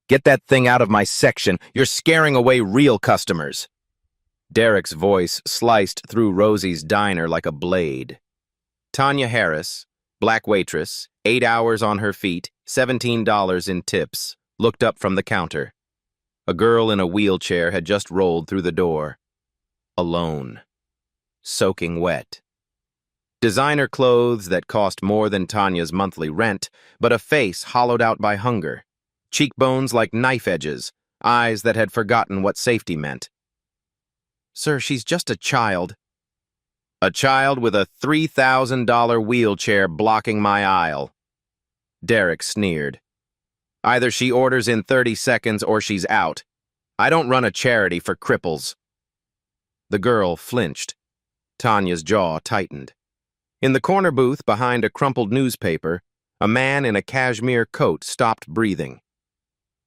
Get that thing out of my section. You're scaring away real customers. Derek's voice sliced through Rosie's diner like a blade. Tanya Harris, black waitress, 8 hours on her feet, $17 in tips, looked up from the counter. A girl in a wheelchair had just rolled through the door. Alone. Soaking wet. Designer clothes that cost more than Tanya's monthly rent, but a face hollowed out by hunger. Cheekbones like knife edges, eyes that had forgotten what safety meant. Sir, she's just a child. A child with a $3,000 wheelchair blocking my aisle. Derek sneered. Either she orders in 30 seconds or she's out. I don't run a charity for cripples. The girl flinched. Tanya's jaw tightened. In the corner booth behind a crumpled newspaper, a man in a cashmere coat stopped breathing.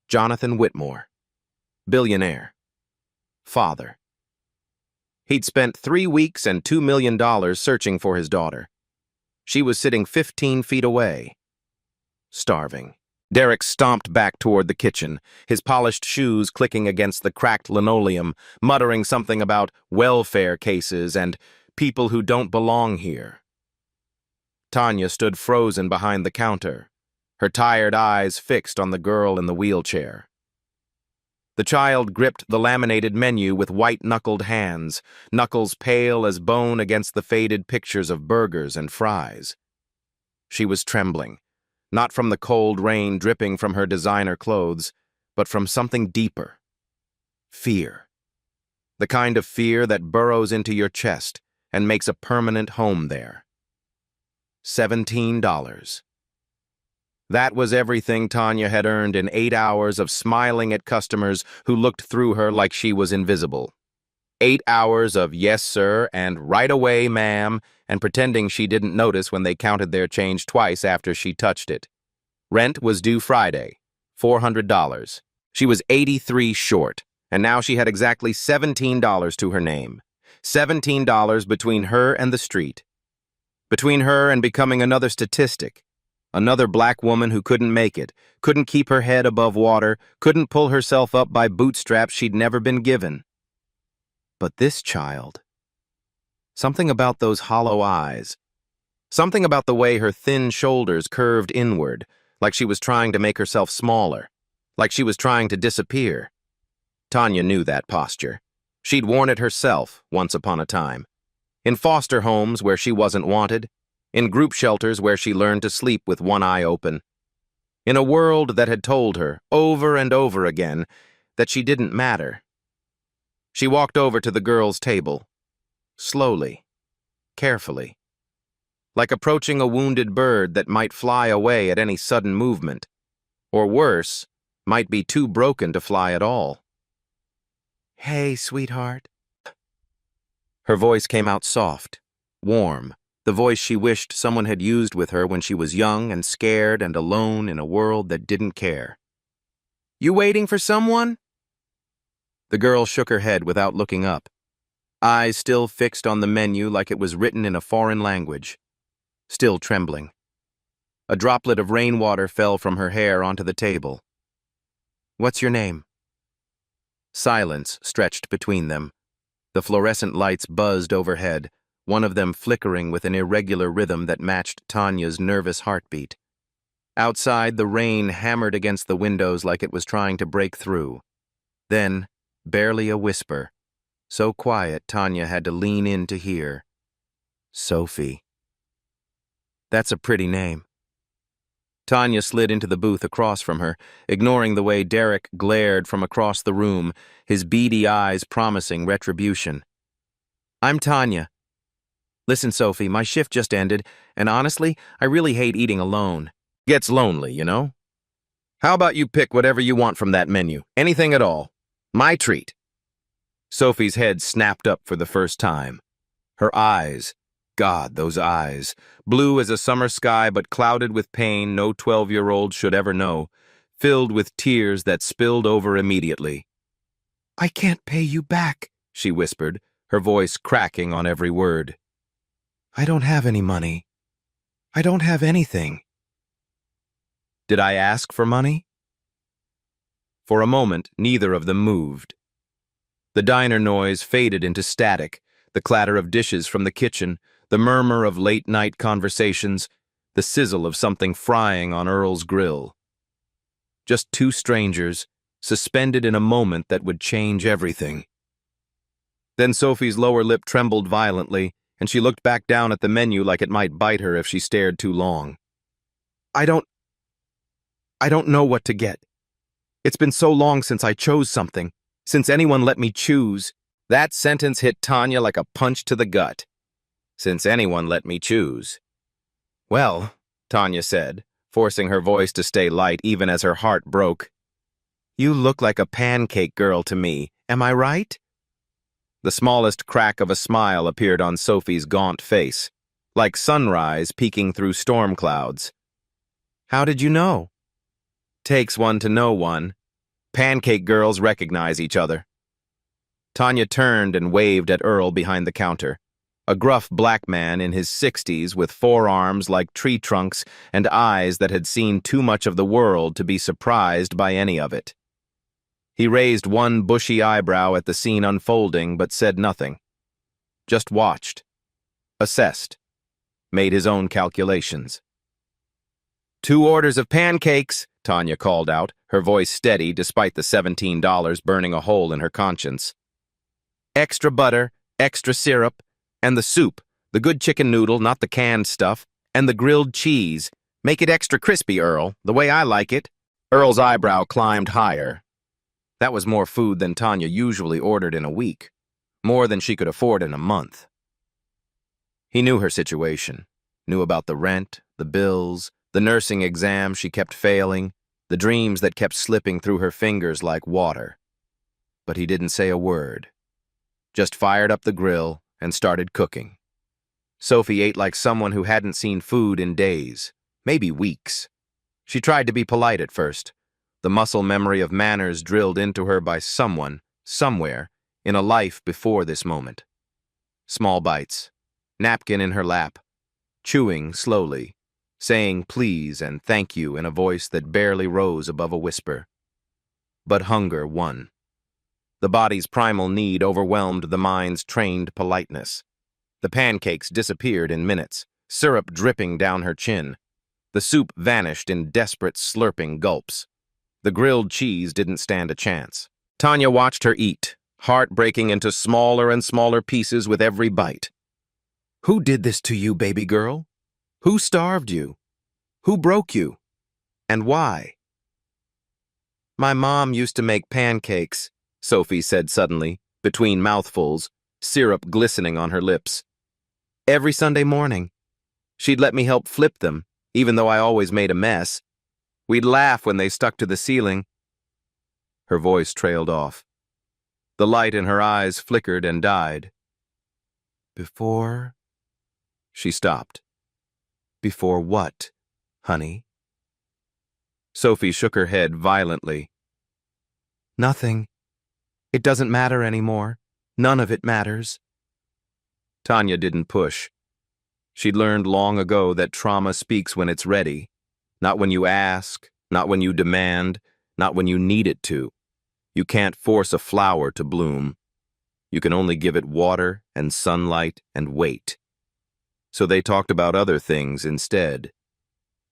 Jonathan Whitmore. Billionaire. Father. He'd spent 3 weeks and $2 million searching for his daughter. She was sitting 15 feet away. Starving. Derek stomped back toward the kitchen, his polished shoes clicking against the cracked linoleum, muttering something about welfare cases and people who don't belong here. Tanya stood frozen behind the counter, her tired eyes fixed on the girl in the wheelchair. The child gripped the laminated menu with white-knuckled hands, knuckles pale as bone against the faded pictures of burgers and fries. She was trembling, not from the cold rain dripping from her designer clothes, but from something deeper. Fear. The kind of fear that burrows into your chest and makes a permanent home there. $17. That was everything Tanya had earned in 8 hours of smiling at customers who looked through her like she was invisible. 8 hours of yes, sir, and right away, ma'am, and pretending she didn't notice when they counted their change twice after she touched it. Rent was due Friday, $400. She was 83 short, and now she had exactly $17 to her name. $17 between her and the street. Between her and becoming another statistic. Another black woman who couldn't make it, couldn't keep her head above water, couldn't pull herself up by bootstraps she'd never been given. But this child. Something about those hollow eyes. Something about the way her thin shoulders curved inward, like she was trying to make herself smaller, like she was trying to disappear. Tanya knew that posture. She'd worn it herself, once upon a time. In foster homes where she wasn't wanted, in group shelters where she learned to sleep with one eye open. In a world that had told her, over and over again, that she didn't matter. She walked over to the girl's table, slowly, carefully, like approaching a wounded bird that might fly away at any sudden movement, or worse, might be too broken to fly at all. "Hey, sweetheart." Her voice came out soft, warm, the voice she wished someone had used with her when she was young and scared and alone in a world that didn't care. "You waiting for someone?" The girl shook her head without looking up, eyes still fixed on the menu like it was written in a foreign language, still trembling. A droplet of rainwater fell from her hair onto the table. "What's your name?" Silence stretched between them. The fluorescent lights buzzed overhead, one of them flickering with an irregular rhythm that matched Tanya's nervous heartbeat. Outside, the rain hammered against the windows like it was trying to break through. Then, barely a whisper, so quiet Tanya had to lean in to hear. "Sophie." "That's a pretty name." Tanya slid into the booth across from her, ignoring the way Derek glared from across the room, his beady eyes promising retribution. "I'm Tanya. Listen, Sophie, my shift just ended, and honestly, I really hate eating alone. Gets lonely, you know? How about you pick whatever you want from that menu, anything at all. My treat." Sophie's head snapped up for the first time. Her eyes, God, those eyes, blue as a summer sky but clouded with pain no 12-year-old should ever know, filled with tears that spilled over immediately. "I can't pay you back," she whispered, her voice cracking on every word. "I don't have any money. I don't have anything." "Did I ask for money?" For a moment, neither of them moved. The diner noise faded into static, the clatter of dishes from the kitchen, the murmur of late-night conversations, the sizzle of something frying on Earl's grill. Just two strangers, suspended in a moment that would change everything. Then Sophie's lower lip trembled violently, and she looked back down at the menu like it might bite her if she stared too long. I don't know what to get. It's been so long since I chose something, since anyone let me choose. That sentence hit Tanya like a punch to the gut. Since anyone let me choose. Well, Tanya said, forcing her voice to stay light even as her heart broke. You look like a pancake girl to me, am I right? The smallest crack of a smile appeared on Sophie's gaunt face, like sunrise peeking through storm clouds. How did you know? Takes one to know one. Pancake girls recognize each other. Tanya turned and waved at Earl behind the counter, a gruff black man in his 60s with forearms like tree trunks and eyes that had seen too much of the world to be surprised by any of it. He raised one bushy eyebrow at the scene unfolding but said nothing. Just watched, assessed, made his own calculations. 2 orders of pancakes, Tanya called out, her voice steady despite the $17 burning a hole in her conscience. Extra butter, extra syrup, and the soup, the good chicken noodle, not the canned stuff, and the grilled cheese. Make it extra crispy, Earl, the way I like it. Earl's eyebrow climbed higher. That was more food than Tanya usually ordered in a week, more than she could afford in a month. He knew her situation, knew about the rent, the bills, the nursing exam she kept failing, the dreams that kept slipping through her fingers like water. But he didn't say a word, just fired up the grill and started cooking. Sophie ate like someone who hadn't seen food in days, maybe weeks. She tried to be polite at first, the muscle memory of manners drilled into her by someone, somewhere, in a life before this moment. Small bites, napkin in her lap, chewing slowly, saying please and thank you in a voice that barely rose above a whisper. But hunger won. The body's primal need overwhelmed the mind's trained politeness. The pancakes disappeared in minutes, syrup dripping down her chin. The soup vanished in desperate slurping gulps. The grilled cheese didn't stand a chance. Tanya watched her eat, heart breaking into smaller and smaller pieces with every bite. Who did this to you, baby girl? Who starved you? Who broke you? And why? My mom used to make pancakes, Sophie said suddenly, between mouthfuls, syrup glistening on her lips. Every Sunday morning. She'd let me help flip them, even though I always made a mess. We'd laugh when they stuck to the ceiling. Her voice trailed off. The light in her eyes flickered and died. Before? She stopped. Before what, honey? Sophie shook her head violently. Nothing. It doesn't matter anymore. None of it matters. Tanya didn't push. She'd learned long ago that trauma speaks when it's ready. Not when you ask, not when you demand, not when you need it to. You can't force a flower to bloom. You can only give it water and sunlight and wait. So they talked about other things instead.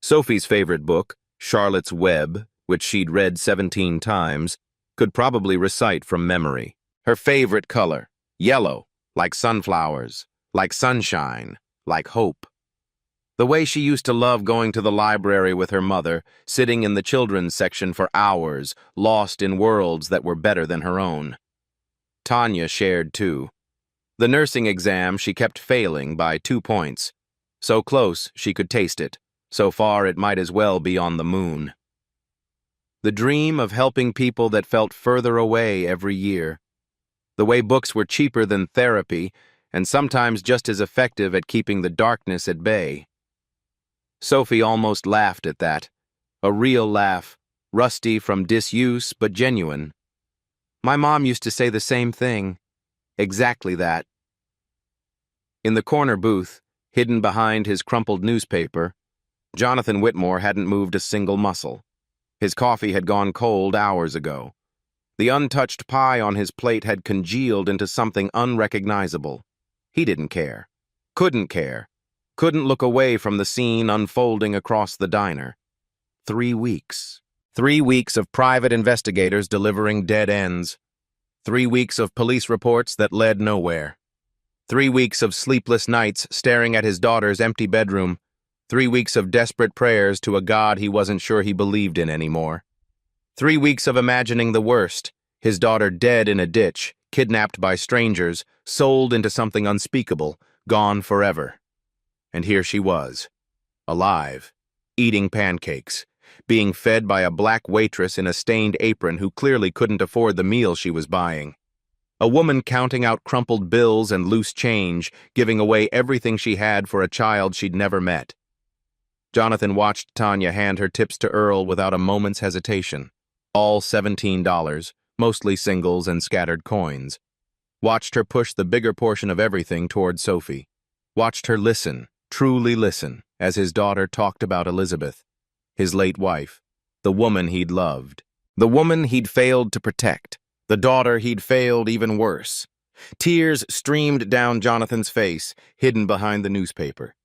Sophie's favorite book, Charlotte's Web, which she'd read 17 times, could probably recite from memory. Her favorite color, yellow, like sunflowers, like sunshine, like hope. The way she used to love going to the library with her mother, sitting in the children's section for hours, lost in worlds that were better than her own. Tanya shared too. The nursing exam she kept failing by 2 points. So close she could taste it, so far it might as well be on the moon. The dream of helping people that felt further away every year. The way books were cheaper than therapy, and sometimes just as effective at keeping the darkness at bay. Sophie almost laughed at that. A real laugh, rusty from disuse but genuine. My mom used to say the same thing. Exactly that. In the corner booth, hidden behind his crumpled newspaper, Jonathan Whitmore hadn't moved a single muscle. His coffee had gone cold hours ago. The untouched pie on his plate had congealed into something unrecognizable. He didn't care. Couldn't care. Couldn't look away from the scene unfolding across the diner. 3 weeks. 3 weeks of private investigators delivering dead ends. 3 weeks of police reports that led nowhere. 3 weeks of sleepless nights staring at his daughter's empty bedroom. 3 weeks of desperate prayers to a God he wasn't sure he believed in anymore. 3 weeks of imagining the worst, his daughter dead in a ditch, kidnapped by strangers, sold into something unspeakable, gone forever. And here she was, alive, eating pancakes, being fed by a black waitress in a stained apron who clearly couldn't afford the meal she was buying. A woman counting out crumpled bills and loose change, giving away everything she had for a child she'd never met. Jonathan watched Tanya hand her tips to Earl without a moment's hesitation. All $17, mostly singles and scattered coins. Watched her push the bigger portion of everything toward Sophie. Watched her listen, truly listen, as his daughter talked about Elizabeth, his late wife, the woman he'd loved, the woman he'd failed to protect, the daughter he'd failed even worse. Tears streamed down Jonathan's face, hidden behind the newspaper.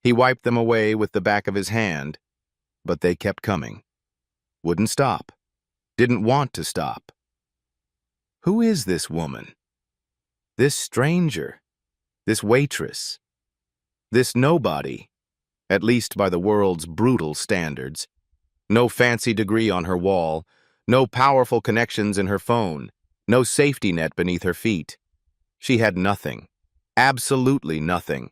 He wiped them away with the back of his hand, but they kept coming. Wouldn't stop. Didn't want to stop. Who is this woman? This stranger? This waitress? This nobody? At least by the world's brutal standards. No fancy degree on her wall, no powerful connections in her phone, no safety net beneath her feet. She had nothing. Absolutely nothing.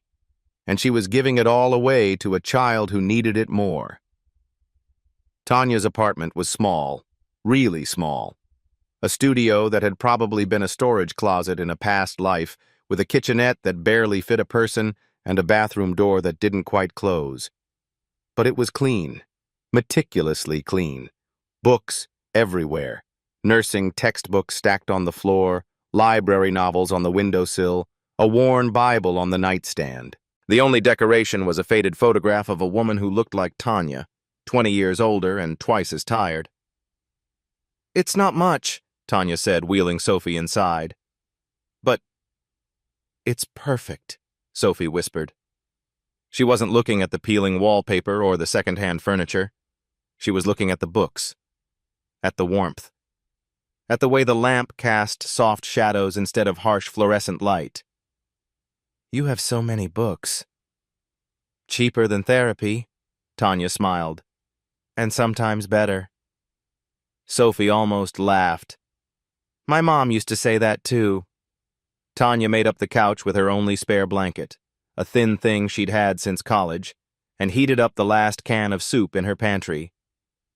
And she was giving it all away to a child who needed it more. Tanya's apartment was small, really small. A studio that had probably been a storage closet in a past life, with a kitchenette that barely fit a person and a bathroom door that didn't quite close. But it was clean, meticulously clean. Books everywhere. Nursing textbooks stacked on the floor, library novels on the windowsill, a worn Bible on the nightstand. The only decoration was a faded photograph of a woman who looked like Tanya, 20 years older and twice as tired. "It's not much," Tanya said, wheeling Sophie inside. "But it's perfect," Sophie whispered. She wasn't looking at the peeling wallpaper or the second-hand furniture. She was looking at the books, at the warmth, at the way the lamp cast soft shadows instead of harsh fluorescent light. "You have so many books." "Cheaper than therapy," Tanya smiled. "And sometimes better." Sophie almost laughed. "My mom used to say that too." Tanya made up the couch with her only spare blanket, a thin thing she'd had since college, and heated up the last can of soup in her pantry.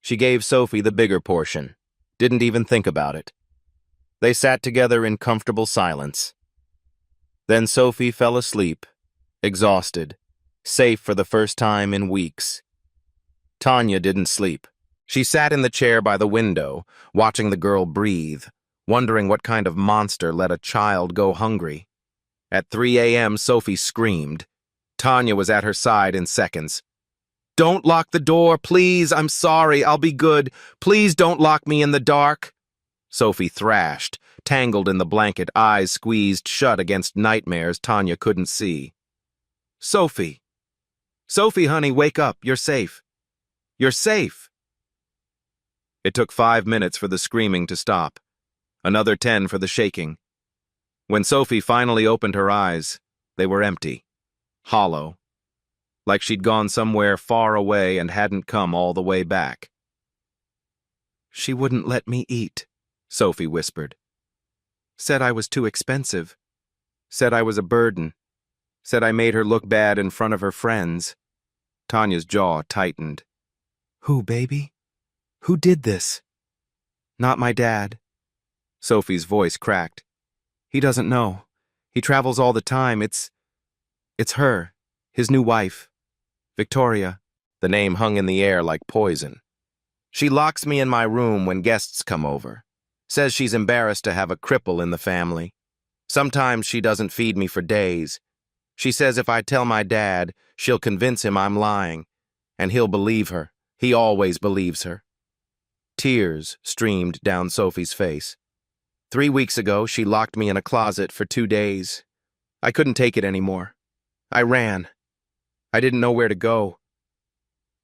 She gave Sophie the bigger portion, didn't even think about it. They sat together in comfortable silence. Then Sophie fell asleep, exhausted, safe for the first time in weeks. Tanya didn't sleep. She sat in the chair by the window, watching the girl breathe, wondering what kind of monster let a child go hungry. At 3 a.m., Sophie screamed. Tanya was at her side in seconds. "Don't lock the door, please. I'm sorry. I'll be good. Please don't lock me in the dark." Sophie thrashed, tangled in the blanket, eyes squeezed shut against nightmares Tanya couldn't see. "Sophie. Sophie, honey, wake up. You're safe. You're safe." It took 5 minutes for the screaming to stop, another 10 for the shaking. When Sophie finally opened her eyes, they were empty, hollow, like she'd gone somewhere far away and hadn't come all the way back. "She wouldn't let me eat," Sophie whispered. "Said I was too expensive. Said I was a burden. Said I made her look bad in front of her friends." Tanya's jaw tightened. "Who, baby? Who did this?" "Not my dad." Sophie's voice cracked. "He doesn't know. He travels all the time. It's her, his new wife. Victoria." The name hung in the air like poison. "She locks me in my room when guests come over. Says she's embarrassed to have a cripple in the family. Sometimes she doesn't feed me for days. She says if I tell my dad, she'll convince him I'm lying, and he'll believe her. He always believes her. Tears streamed down Sophie's face. 3 weeks ago, she locked me in a closet for 2 days. I couldn't take it anymore. I ran. I didn't know where to go.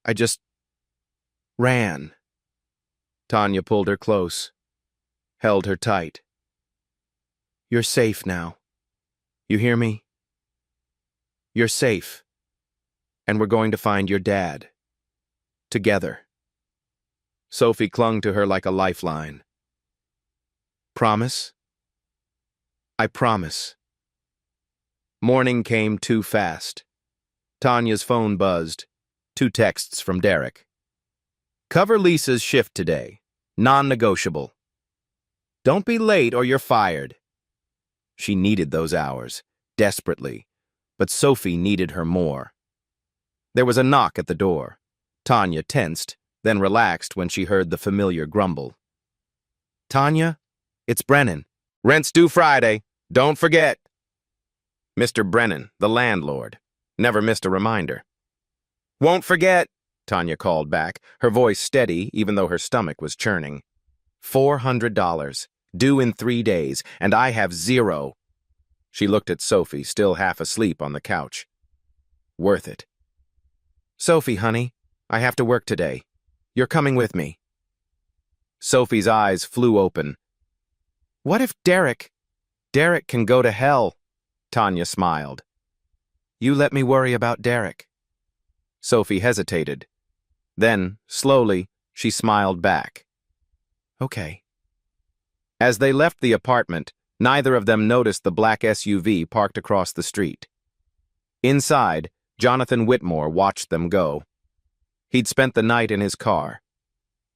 I just ran. Tanya pulled her close, held her tight. You're safe now. You hear me? You're safe. And we're going to find your dad. Together. Sophie clung to her like a lifeline. Promise? I promise. Morning came too fast. Tanya's phone buzzed. 2 texts from Derek. Cover Lisa's shift today. Non-negotiable. Don't be late or you're fired. She needed those hours, desperately, but Sophie needed her more. There was a knock at the door. Tanya tensed, then relaxed when she heard the familiar grumble. Tanya, it's Brennan. Rent's due Friday. Don't forget. Mr. Brennan, the landlord, never missed a reminder. Won't forget, Tanya called back, her voice steady even though her stomach was churning. $400, due in 3 days, and I have 0. She looked at Sophie, still half asleep on the couch. Worth it. Sophie, honey, I have to work today. You're coming with me. Sophie's eyes flew open. What if Derek can go to hell? Tanya smiled. You let me worry about Derek. Sophie hesitated. Then, slowly, she smiled back. Okay. As they left the apartment, neither of them noticed the black SUV parked across the street. Inside, Jonathan Whitmore watched them go. He'd spent the night in his car.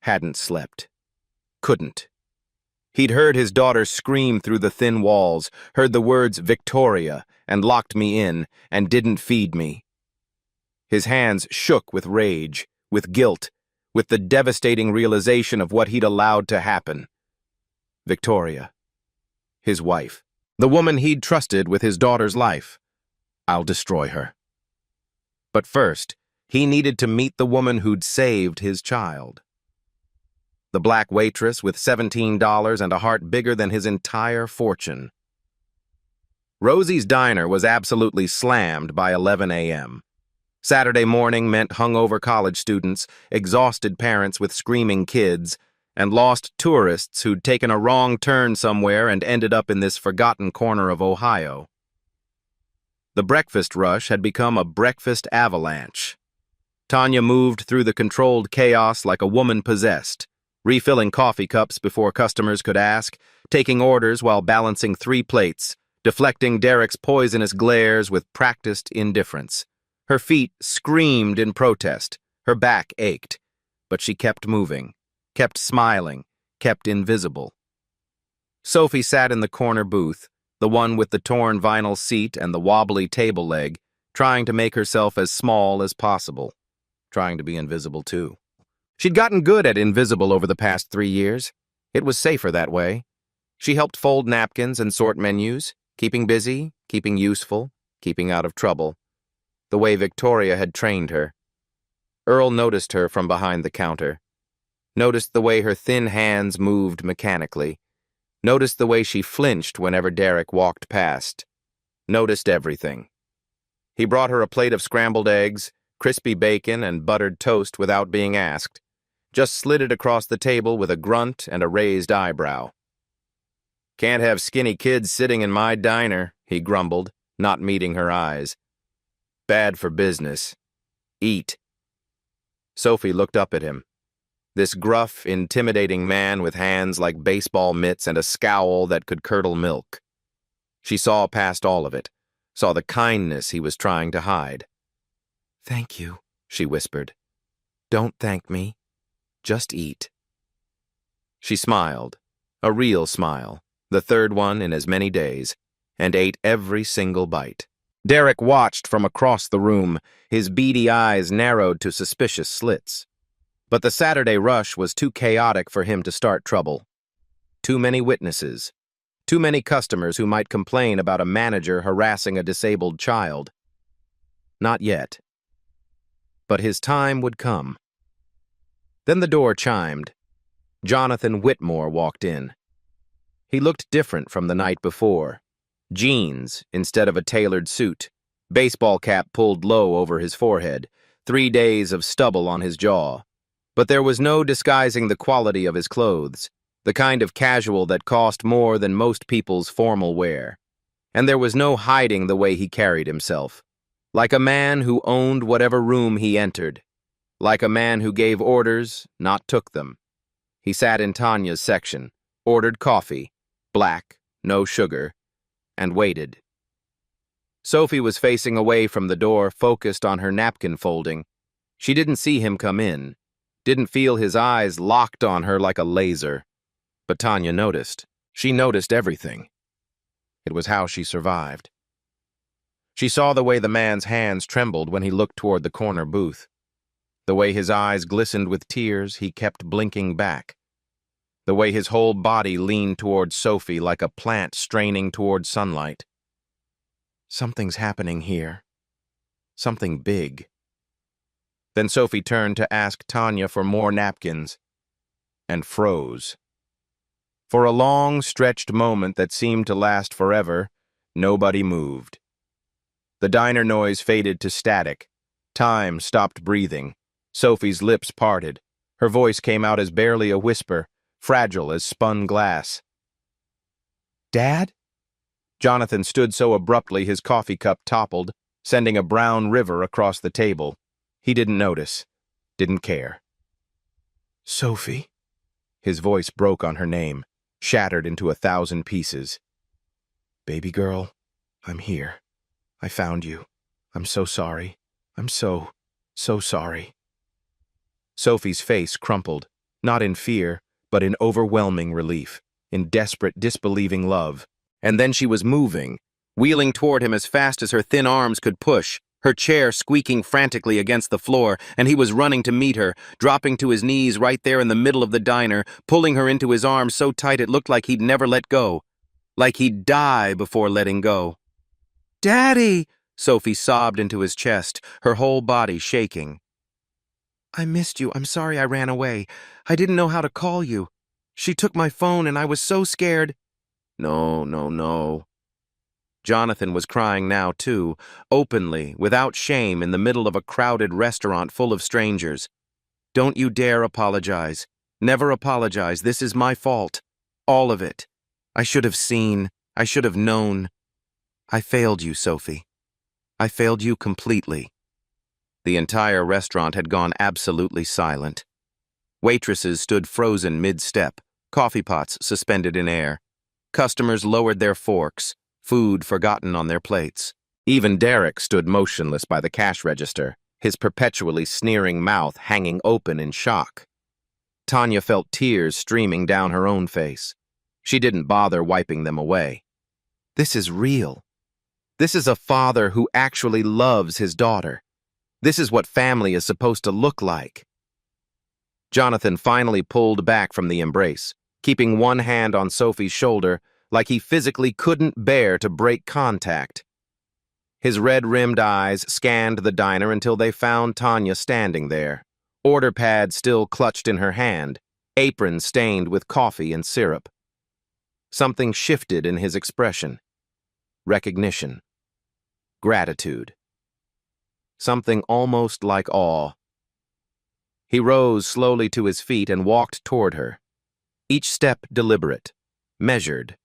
Hadn't slept. Couldn't. He'd heard his daughter scream through the thin walls, heard the words Victoria, and locked me in, and didn't feed me. His hands shook with rage, with guilt, with the devastating realization of what he'd allowed to happen. Victoria. His wife. The woman he'd trusted with his daughter's life. I'll destroy her. But first, he needed to meet the woman who'd saved his child. The black waitress with $17 and a heart bigger than his entire fortune. Rosie's diner was absolutely slammed by 11 a.m. Saturday morning meant hungover college students, exhausted parents with screaming kids, and lost tourists who'd taken a wrong turn somewhere and ended up in this forgotten corner of Ohio. The breakfast rush had become a breakfast avalanche. Tanya moved through the controlled chaos like a woman possessed, refilling coffee cups before customers could ask, taking orders while balancing 3 plates, deflecting Derek's poisonous glares with practiced indifference. Her feet screamed in protest, her back ached, but she kept moving, kept smiling, kept invisible. Sophie sat in the corner booth, the one with the torn vinyl seat and the wobbly table leg, trying to make herself as small as possible, trying to be invisible too. She'd gotten good at invisible over the past 3 years. It was safer that way. She helped fold napkins and sort menus, keeping busy, keeping useful, keeping out of trouble, the way Victoria had trained her. Earl noticed her from behind the counter, noticed the way her thin hands moved mechanically, noticed the way she flinched whenever Derek walked past, noticed everything. He brought her a plate of scrambled eggs, crispy bacon, and buttered toast without being asked, just slid it across the table with a grunt and a raised eyebrow. Can't have skinny kids sitting in my diner, he grumbled, not meeting her eyes. Bad for business. Eat. Sophie looked up at him. This gruff, intimidating man with hands like baseball mitts and a scowl that could curdle milk. She saw past all of it, saw the kindness he was trying to hide. Thank you, she whispered. Don't thank me. Just eat. She smiled, a real smile, the 3rd one in as many days, and ate every single bite. Derek watched from across the room, his beady eyes narrowed to suspicious slits. But the Saturday rush was too chaotic for him to start trouble. Too many witnesses. Too many customers who might complain about a manager harassing a disabled child. Not yet. But his time would come. Then the door chimed. Jonathan Whitmore walked in. He looked different from the night before. Jeans instead of a tailored suit, baseball cap pulled low over his forehead, 3 days of stubble on his jaw. But there was no disguising the quality of his clothes, the kind of casual that cost more than most people's formal wear. And there was no hiding the way he carried himself. Like a man who owned whatever room he entered. Like a man who gave orders, not took them. He sat in Tanya's section, ordered coffee, black, no sugar, and waited. Sophie was facing away from the door, focused on her napkin folding. She didn't see him come in, didn't feel his eyes locked on her like a laser. But Tanya noticed. She noticed everything. It was how she survived. She saw the way the man's hands trembled when he looked toward the corner booth. The way his eyes glistened with tears, he kept blinking back. The way his whole body leaned toward Sophie like a plant straining toward sunlight. Something's happening here. Something big. Then Sophie turned to ask Tanya for more napkins, and froze. For a long, stretched moment that seemed to last forever, nobody moved. The diner noise faded to static. Time stopped breathing. Sophie's lips parted. Her voice came out as barely a whisper, fragile as spun glass. "Dad?" Jonathan stood so abruptly his coffee cup toppled, sending a brown river across the table. He didn't notice, didn't care. "Sophie?" His voice broke on her name, shattered into 1,000 pieces. "Baby girl, I'm here. I found you. I'm so sorry. I'm so sorry." Sophie's face crumpled, not in fear, but in overwhelming relief, in desperate, disbelieving love. And then she was moving, wheeling toward him as fast as her thin arms could push, her chair squeaking frantically against the floor, and he was running to meet her, dropping to his knees right there in the middle of the diner, pulling her into his arms so tight it looked like he'd never let go, like he'd die before letting go. "Daddy!" Sophie sobbed into his chest, her whole body shaking. "I missed you. I'm sorry I ran away. I didn't know how to call you. She took my phone and I was so scared." No, no, no. Jonathan was crying now, too, openly, without shame, in the middle of a crowded restaurant full of strangers. "Don't you dare apologize. Never apologize. This is my fault. All of it. I should have seen. I should have known. I failed you, Sophie. I failed you completely." The entire restaurant had gone absolutely silent. Waitresses stood frozen mid-step, coffee pots suspended in air. Customers lowered their forks, food forgotten on their plates. Even Derek stood motionless by the cash register, his perpetually sneering mouth hanging open in shock. Tanya felt tears streaming down her own face. She didn't bother wiping them away. This is real. This is a father who actually loves his daughter. This is what family is supposed to look like. Jonathan finally pulled back from the embrace, keeping one hand on Sophie's shoulder like he physically couldn't bear to break contact. His red-rimmed eyes scanned the diner until they found Tanya standing there, order pad still clutched in her hand, apron stained with coffee and syrup. Something shifted in his expression. Recognition. Gratitude. Something almost like awe. He rose slowly to his feet and walked toward her. Each step deliberate, measured.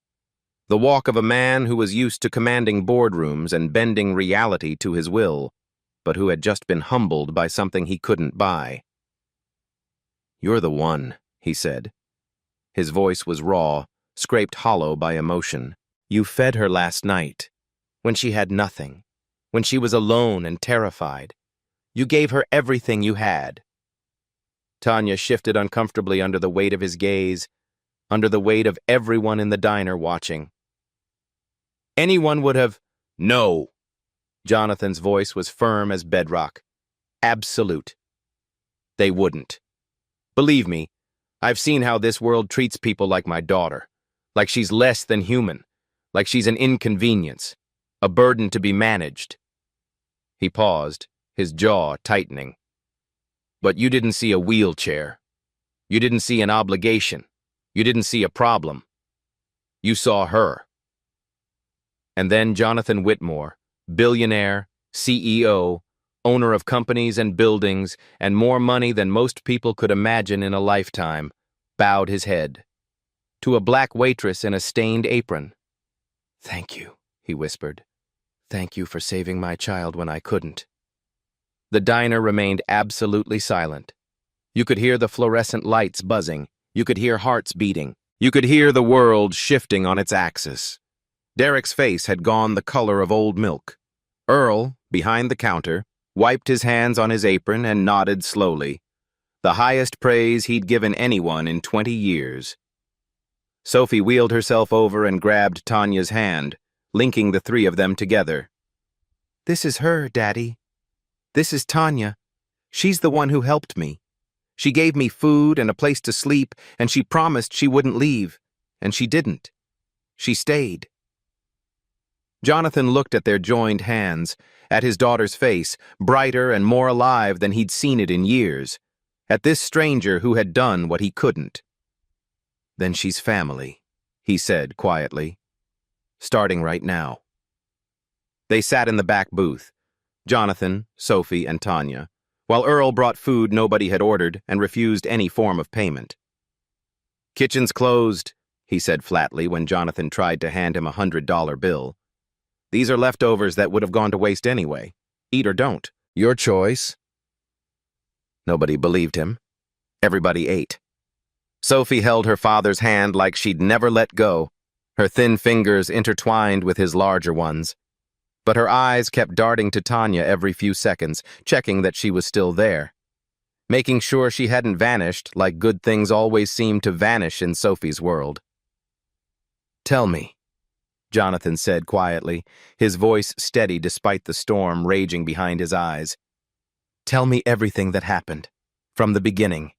The walk of a man who was used to commanding boardrooms and bending reality to his will, but who had just been humbled by something he couldn't buy. "You're the one," he said. His voice was raw, scraped hollow by emotion. "You fed her last night, when she had nothing, when she was alone and terrified. You gave her everything you had." Tanya shifted uncomfortably under the weight of his gaze, under the weight of everyone in the diner watching. "Anyone would have—" "No!" Jonathan's voice was firm as bedrock. "Absolute. They wouldn't. Believe me, I've seen how this world treats people like my daughter, like she's less than human, like she's an inconvenience, a burden to be managed." He paused, his jaw tightening. "But you didn't see a wheelchair. You didn't see an obligation. You didn't see a problem. You saw her. And then Jonathan Whitmore, billionaire, CEO, owner of companies and buildings, and more money than most people could imagine in a lifetime, bowed his head to a black waitress in a stained apron. "Thank you," he whispered. "Thank you for saving my child when I couldn't." The diner remained absolutely silent. You could hear the fluorescent lights buzzing. You could hear hearts beating. You could hear the world shifting on its axis. Derek's face had gone the color of old milk. Earl, behind the counter, wiped his hands on his apron and nodded slowly, the highest praise he'd given anyone in 20 years. Sophie wheeled herself over and grabbed Tanya's hand, linking the three of them together. "This is her, Daddy. This is Tanya. She's the one who helped me. She gave me food and a place to sleep, and she promised she wouldn't leave. And she didn't. She stayed." Jonathan looked at their joined hands, at his daughter's face, brighter and more alive than he'd seen it in years, at this stranger who had done what he couldn't. "Then she's family," he said quietly. "Starting right now." They sat in the back booth, Jonathan, Sophie, and Tanya, while Earl brought food nobody had ordered and refused any form of payment. "Kitchen's closed," he said flatly when Jonathan tried to hand him a $100 bill. "These are leftovers that would have gone to waste anyway. Eat or don't. Your choice." Nobody believed him. Everybody ate. Sophie held her father's hand like she'd never let go, her thin fingers intertwined with his larger ones. But her eyes kept darting to Tanya every few seconds, checking that she was still there, making sure she hadn't vanished like good things always seem to vanish in Sophie's world. "Tell me," Jonathan said quietly, his voice steady despite the storm raging behind his eyes. "Tell me everything that happened, from the beginning.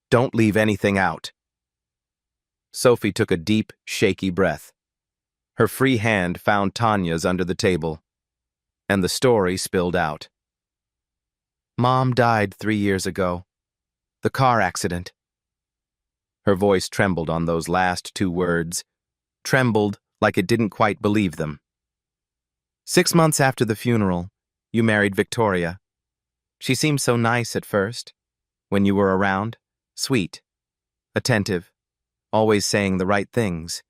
Don't leave anything out." Sophie took a deep, shaky breath. Her free hand found Tanya's under the table, and the story spilled out. "Mom died 3 years ago. The car accident." Her voice trembled on those last 2 words, trembled like it didn't quite believe them. 6 months after the funeral, you married Victoria. She seemed so nice at first, when you were around, sweet, attentive, always saying the right things."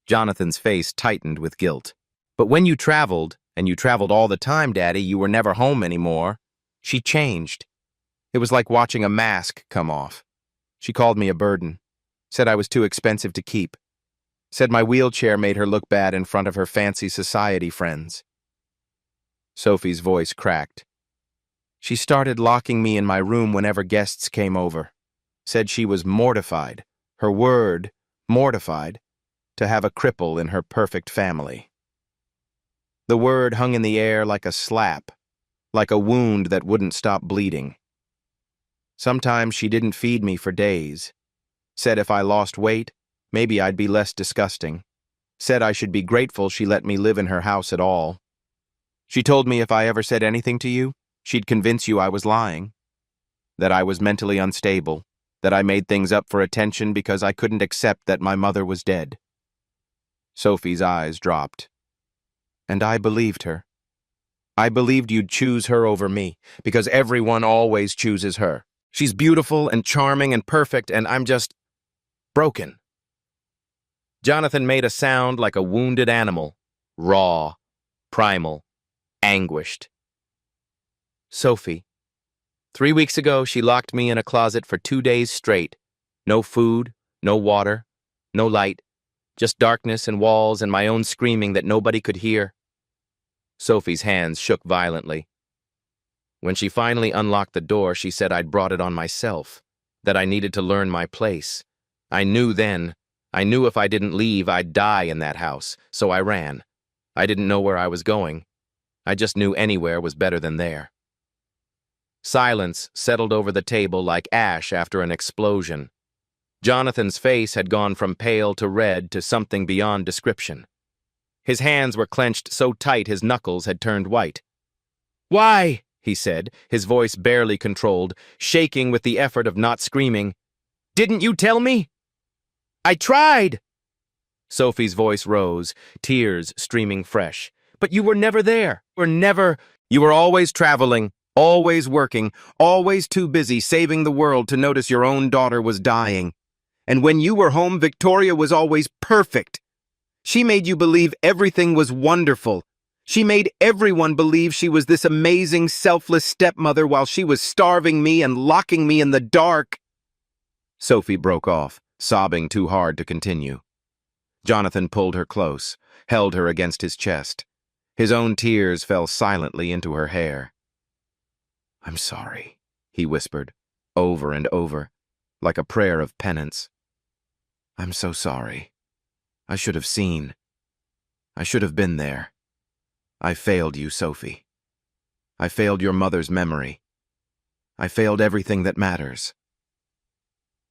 Jonathan's face tightened with guilt. "But when you traveled, and you traveled all the time, Daddy, you were never home anymore, she changed. It was like watching a mask come off. She called me a burden, said I was too expensive to keep, said my wheelchair made her look bad in front of her fancy society friends." Sophie's voice cracked. "She started locking me in my room whenever guests came over. Said she was mortified, her word, mortified, to have a cripple in her perfect family." The word hung in the air like a slap, like a wound that wouldn't stop bleeding. "Sometimes she didn't feed me for days. Said if I lost weight, maybe I'd be less disgusting. Said I should be grateful she let me live in her house at all. She told me if I ever said anything to you, she'd convince you I was lying, that I was mentally unstable, that I made things up for attention because I couldn't accept that my mother was dead." Sophie's eyes dropped. "And I believed her. I believed you'd choose her over me, because everyone always chooses her. She's beautiful and charming and perfect, and I'm just broken." Jonathan made a sound like a wounded animal, raw, primal, anguished. "Sophie, 3 weeks ago she locked me in a closet for 2 days straight. No food, no water, no light, just darkness and walls and my own screaming that nobody could hear." Sophie's hands shook violently. "When she finally unlocked the door, she said I'd brought it on myself, that I needed to learn my place. I knew then. I knew if I didn't leave, I'd die in that house, so I ran. I didn't know where I was going. I just knew anywhere was better than there." Silence settled over the table like ash after an explosion. Jonathan's face had gone from pale to red to something beyond description. His hands were clenched so tight his knuckles had turned white. "Why?" he said, his voice barely controlled, shaking with the effort of not screaming. Didn't you tell me? I tried. Sophie's voice rose, tears streaming fresh. But you were never there. You were always traveling, always working, always too busy saving the world to notice your own daughter was dying. And when you were home, Victoria was always perfect. She made you believe everything was wonderful. She made everyone believe she was this amazing, selfless stepmother while she was starving me and locking me in the dark. Sophie broke off, sobbing too hard to continue. Jonathan pulled her close, held her against his chest. His own tears fell silently into her hair. "I'm sorry," he whispered, over and over, like a prayer of penance. "I'm so sorry. I should have seen. I should have been there. I failed you, Sophie. I failed your mother's memory. I failed everything that matters."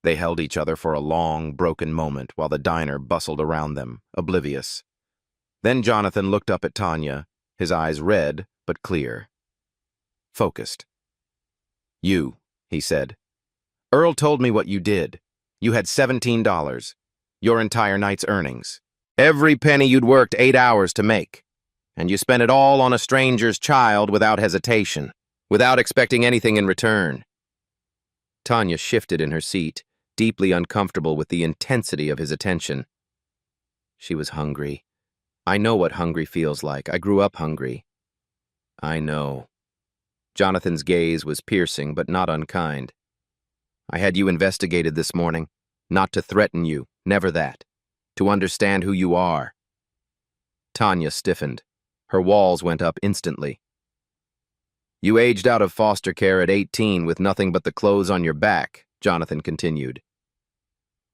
They held each other for a long, broken moment while the diner bustled around them, oblivious. Then Jonathan looked up at Tanya, his eyes red but clear. Focused. "You," he said. "Earl told me what you did. You had $17, your entire night's earnings. Every penny you'd worked 8 hours to make. And you spent it all on a stranger's child without hesitation, without expecting anything in return." Tanya shifted in her seat, deeply uncomfortable with the intensity of his attention. She was hungry. "I know what hungry feels like. I grew up hungry." "I know." Jonathan's gaze was piercing but not unkind. "I had you investigated this morning, not to threaten you, never that. To understand who you are." Tanya stiffened. Her walls went up instantly. "You aged out of foster care at 18 with nothing but the clothes on your back," Jonathan continued.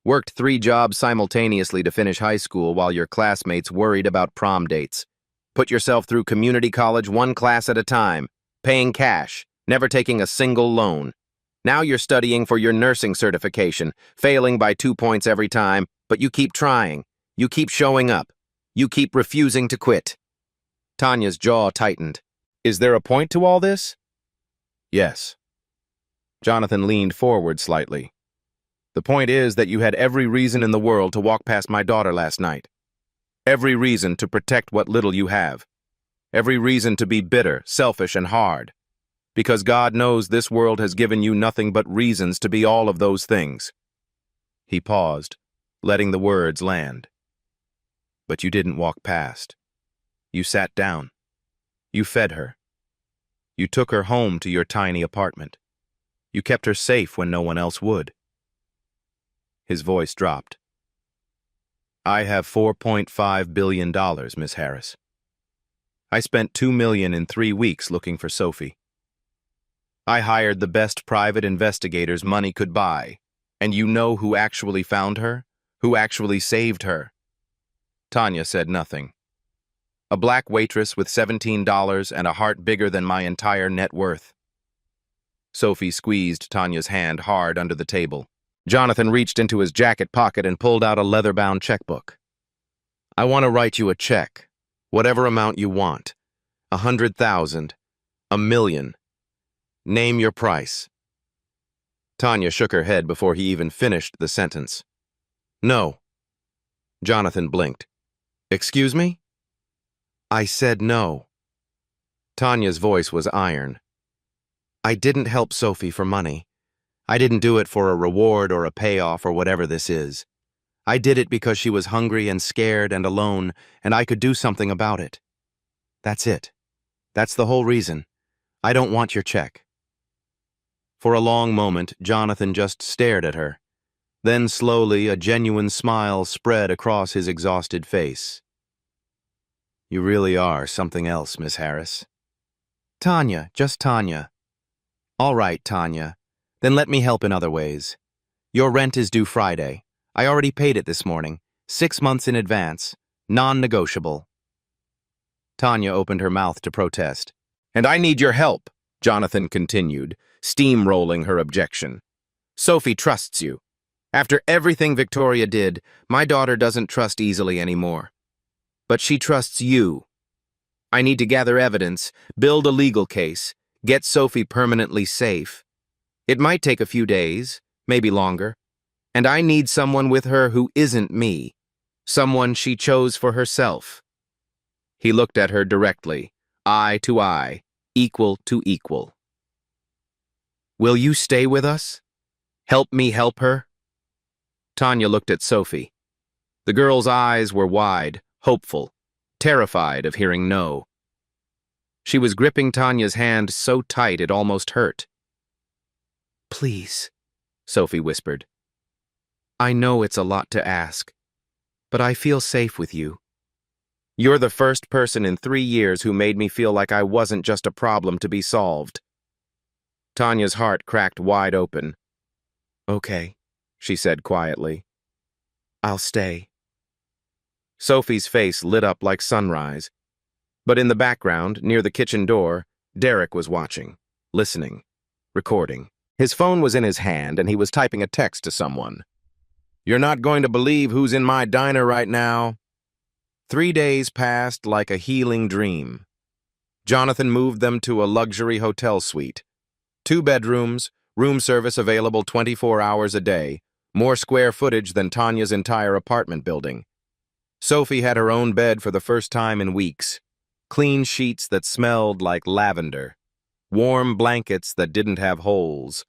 "Worked 3 jobs simultaneously to finish high school while your classmates worried about prom dates. Put yourself through community college 1 class at a time, paying cash, never taking a single loan. Now you're studying for your nursing certification, failing by 2 points every time, but you keep trying. You keep showing up. You keep refusing to quit." Tanya's jaw tightened. "Is there a point to all this?" "Yes." Jonathan leaned forward slightly. "The point is that you had every reason in the world to walk past my daughter last night. Every reason to protect what little you have. Every reason to be bitter, selfish, and hard. Because God knows this world has given you nothing but reasons to be all of those things." He paused, letting the words land. "But you didn't walk past. You sat down. You fed her. You took her home to your tiny apartment. You kept her safe when no one else would." His voice dropped. "I have $4.5 billion, Miss Harris. I spent $2 million in 3 weeks looking for Sophie. I hired the best private investigators money could buy, and you know who actually found her? Who actually saved her?" Tanya said nothing. "A black waitress with $17 and a heart bigger than my entire net worth." Sophie squeezed Tanya's hand hard under the table. Jonathan reached into his jacket pocket and pulled out a leather-bound checkbook. "I want to write you a check, whatever amount you want. 100,000, 1,000,000. Name your price." Tanya shook her head before he even finished the sentence. "No." Jonathan blinked. "Excuse me?" "I said no." Tanya's voice was iron. "I didn't help Sophie for money. I didn't do it for a reward or a payoff or whatever this is. I did it because she was hungry and scared and alone, and I could do something about it. That's it. That's the whole reason. I don't want your check." For a long moment, Jonathan just stared at her. Then slowly, a genuine smile spread across his exhausted face. "You really are something else, Miss Harris." "Tanya, just Tanya." "All right, Tanya. Then let me help in other ways. Your rent is due Friday. I already paid it this morning, 6 months in advance, non-negotiable." Tanya opened her mouth to protest. "And I need your help," Jonathan continued, steamrolling her objection. "Sophie trusts you. After everything Victoria did, my daughter doesn't trust easily anymore. But she trusts you. I need to gather evidence, build a legal case, get Sophie permanently safe. It might take a few days, maybe longer. And I need someone with her who isn't me, someone she chose for herself. He looked at her directly, eye to eye, equal to equal. Will you stay with us? Help me help her? Tanya looked at Sophie. The girl's eyes were wide, hopeful, terrified of hearing no. She was gripping Tanya's hand so tight it almost hurt. Please, Sophie whispered. I know it's a lot to ask, but I feel safe with you. You're the first person in 3 years who made me feel like I wasn't just a problem to be solved. Tanya's heart cracked wide open. Okay, she said quietly. I'll stay. Sophie's face lit up like sunrise. But in the background, near the kitchen door, Derek was watching, listening, recording. His phone was in his hand and he was typing a text to someone. You're not going to believe who's in my diner right now. 3 days passed like a healing dream. Jonathan moved them to a luxury hotel suite. 2 bedrooms, room service available 24 hours a day, more square footage than Tanya's entire apartment building. Sophie had her own bed for the first time in weeks. Clean sheets that smelled like lavender. Warm blankets that didn't have holes.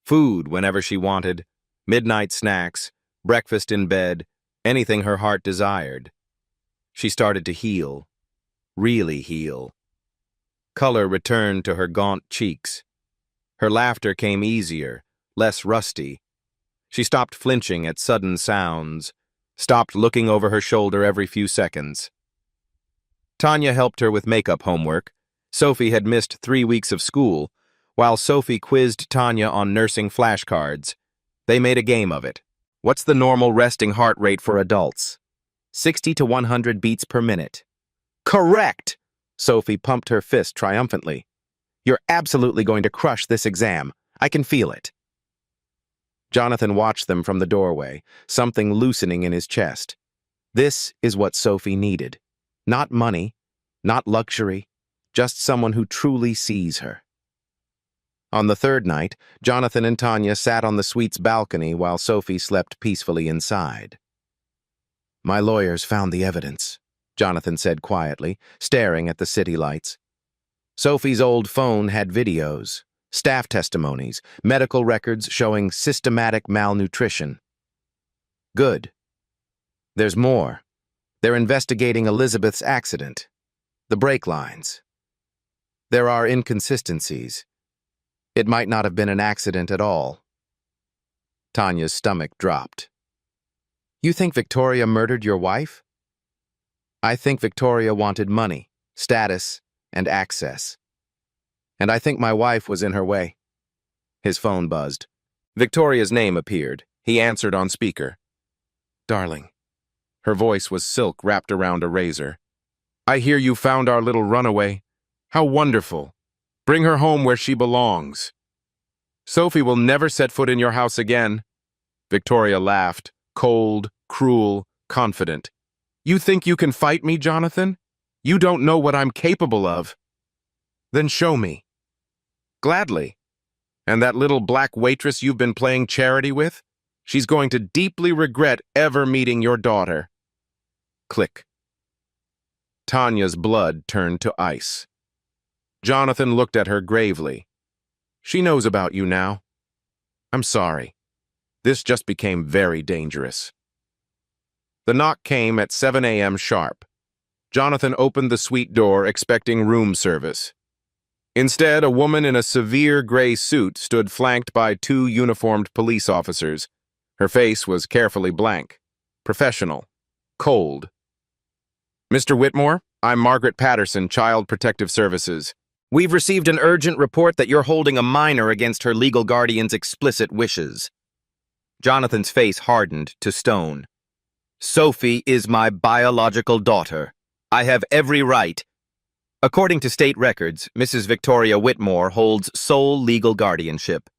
Food whenever she wanted. Midnight snacks. Breakfast in bed. Anything her heart desired. She started to heal. Really heal. Color returned to her gaunt cheeks. Her laughter came easier, less rusty. She stopped flinching at sudden sounds. Stopped looking over her shoulder every few seconds. Tanya helped her with makeup homework. Sophie had missed 3 weeks of school, while Sophie quizzed Tanya on nursing flashcards. They made a game of it. What's the normal resting heart rate for adults? 60 to 100 beats per minute. Correct! Sophie pumped her fist triumphantly. You're absolutely going to crush this exam. I can feel it. Jonathan watched them from the doorway, something loosening in his chest. This is what Sophie needed. Not money, not luxury, just someone who truly sees her. On the 3rd night, Jonathan and Tanya sat on the suite's balcony while Sophie slept peacefully inside. My lawyers found the evidence, Jonathan said quietly, staring at the city lights. Sophie's old phone had videos, staff testimonies, medical records showing systematic malnutrition. Good. There's more. They're investigating Elizabeth's accident, the brake lines. There are inconsistencies. It might not have been an accident at all. Tanya's stomach dropped. You think Victoria murdered your wife? I think Victoria wanted money, status, and access. And I think my wife was in her way. His phone buzzed. Victoria's name appeared. He answered on speaker. Darling. Her voice was silk wrapped around a razor. I hear you found our little runaway. How wonderful. Bring her home where she belongs. Sophie will never set foot in your house again. Victoria laughed, cold, cruel, confident. You think you can fight me, Jonathan? You don't know what I'm capable of. Then show me. Gladly. And that little black waitress you've been playing charity with? She's going to deeply regret ever meeting your daughter. Click. Tanya's blood turned to ice. Jonathan looked at her gravely. She knows about you now. I'm sorry. This just became very dangerous. The knock came at 7 a.m. sharp. Jonathan opened the suite door expecting room service. Instead, a woman in a severe gray suit stood flanked by 2 uniformed police officers. Her face was carefully blank, professional, cold. Mr. Whitmore, I'm Margaret Patterson, Child Protective Services. We've received an urgent report that you're holding a minor against her legal guardian's explicit wishes. Jonathan's face hardened to stone. Sophie is my biological daughter. I have every right. According to state records, Mrs. Victoria Whitmore holds sole legal guardianship.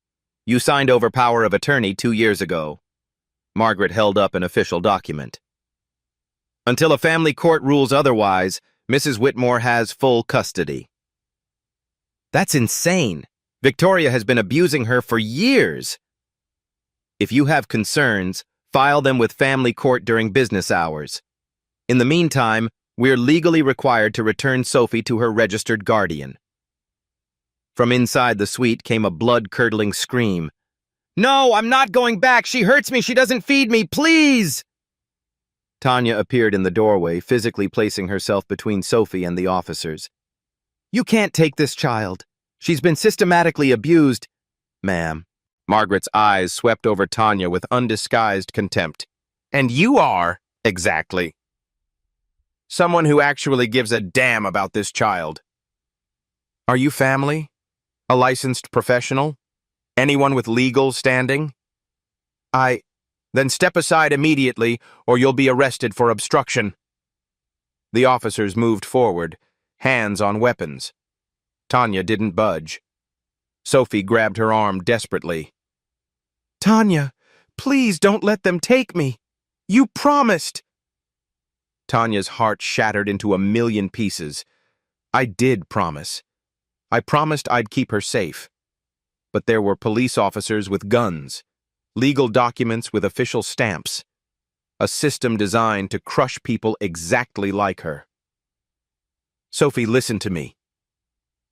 You signed over power of attorney 2 years ago. Margaret held up an official document. Until a family court rules otherwise, Mrs. Whitmore has full custody. That's insane. Victoria has been abusing her for years. If you have concerns, file them with family court during business hours. In the meantime, we're legally required to return Sophie to her registered guardian." From inside the suite came a blood-curdling scream. "No, I'm not going back! She hurts me! She doesn't feed me! Please!" Tanya appeared in the doorway, physically placing herself between Sophie and the officers. "You can't take this child. She's been systematically abused." "Ma'am." Margaret's eyes swept over Tanya with undisguised contempt. "And you are, exactly, someone who actually gives a damn about this child. Are you family? A licensed professional? Anyone with legal standing? Then step aside immediately, or you'll be arrested for obstruction." The officers moved forward, hands on weapons. Tanya didn't budge. Sophie grabbed her arm desperately. "Tanya, please don't let them take me. You promised." Tanya's heart shattered into a million pieces. "I did promise. I promised I'd keep her safe. But there were police officers with guns, legal documents with official stamps, a system designed to crush people exactly like her." "Sophie, listen to me."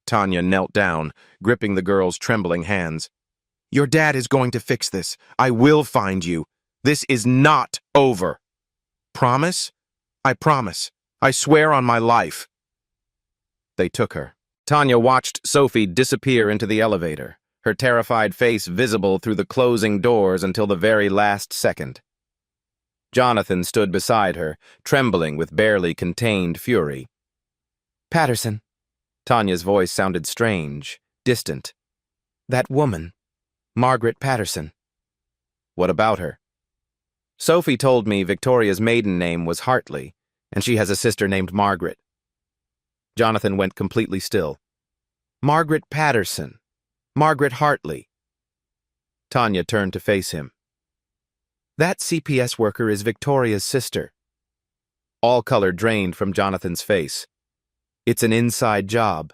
Tanya knelt down, gripping the girl's trembling hands. "Your dad is going to fix this. I will find you. This is not over. Promise? I promise. I swear on my life." They took her. Tanya watched Sophie disappear into the elevator, her terrified face visible through the closing doors until the very last second. Jonathan stood beside her, trembling with barely contained fury. "Patterson." Tanya's voice sounded strange, distant. "That woman, Margaret Patterson." "What about her?" "Sophie told me Victoria's maiden name was Hartley, and she has a sister named Margaret." Jonathan went completely still. "Margaret Patterson. Margaret Hartley." Tanya turned to face him. "That CPS worker is Victoria's sister." All color drained from Jonathan's face. "It's an inside job.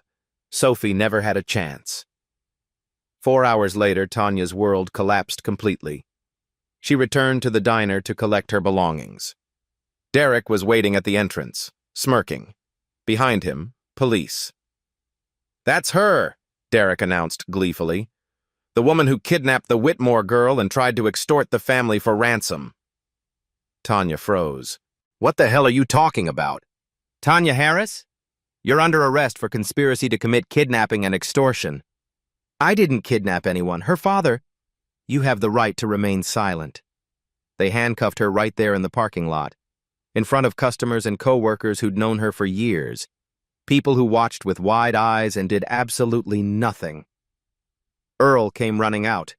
Sophie never had a chance." 4 hours later, Tanya's world collapsed completely. She returned to the diner to collect her belongings. Derek was waiting at the entrance, smirking. Behind him, police. "That's her," Derek announced gleefully. "The woman who kidnapped the Whitmore girl and tried to extort the family for ransom." Tanya froze. "What the hell are you talking about?" "Tanya Harris? You're under arrest for conspiracy to commit kidnapping and extortion." "I didn't kidnap anyone. Her father—" "You have the right to remain silent." They handcuffed her right there in the parking lot, in front of customers and co-workers who'd known her for years, people who watched with wide eyes and did absolutely nothing. Earl came running out.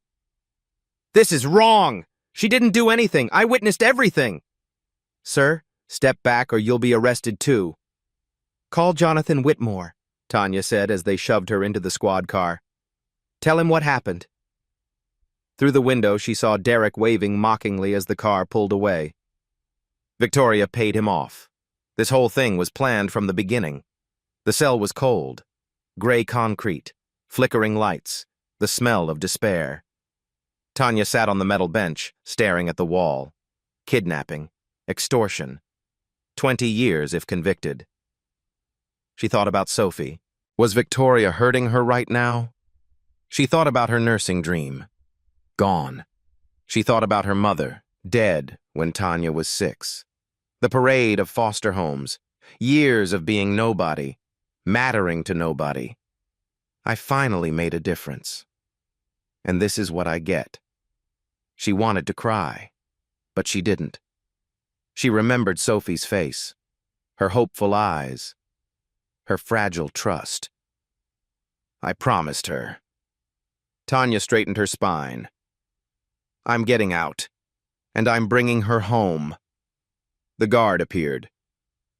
"This is wrong! She didn't do anything! I witnessed everything!" "Sir, step back or you'll be arrested too." "Call Jonathan Whitmore," Tanya said as they shoved her into the squad car. "Tell him what happened." Through the window, she saw Derek waving mockingly as the car pulled away. Victoria paid him off. This whole thing was planned from the beginning. The cell was cold, gray concrete, flickering lights, the smell of despair. Tanya sat on the metal bench, staring at the wall. Kidnapping, extortion. 20 years if convicted. She thought about Sophie. Was Victoria hurting her right now? She thought about her nursing dream. Gone. She thought about her mother, dead when Tanya was 6. The parade of foster homes, years of being nobody, mattering to nobody. I finally made a difference. And this is what I get. She wanted to cry, but she didn't. She remembered Sophie's face, her hopeful eyes, her fragile trust. I promised her. Tanya straightened her spine. I'm getting out, and I'm bringing her home. The guard appeared.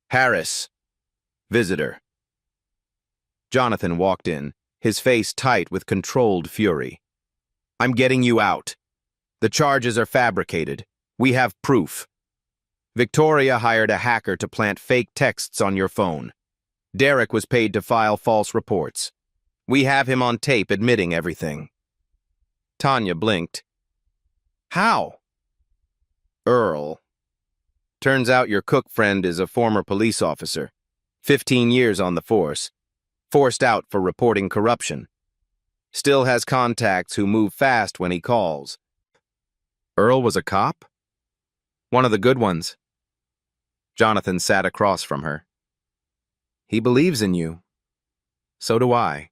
Harris. Visitor. Jonathan walked in, his face tight with controlled fury. I'm getting you out. The charges are fabricated. We have proof. Victoria hired a hacker to plant fake texts on your phone. Derek was paid to file false reports. We have him on tape admitting everything. Tanya blinked. How? Earl. Turns out your cook friend is a former police officer. 15 years on the force. Forced out for reporting corruption. Still has contacts who move fast when he calls. Earl was a cop? One of the good ones. Jonathan sat across from her. He believes in you. So do I.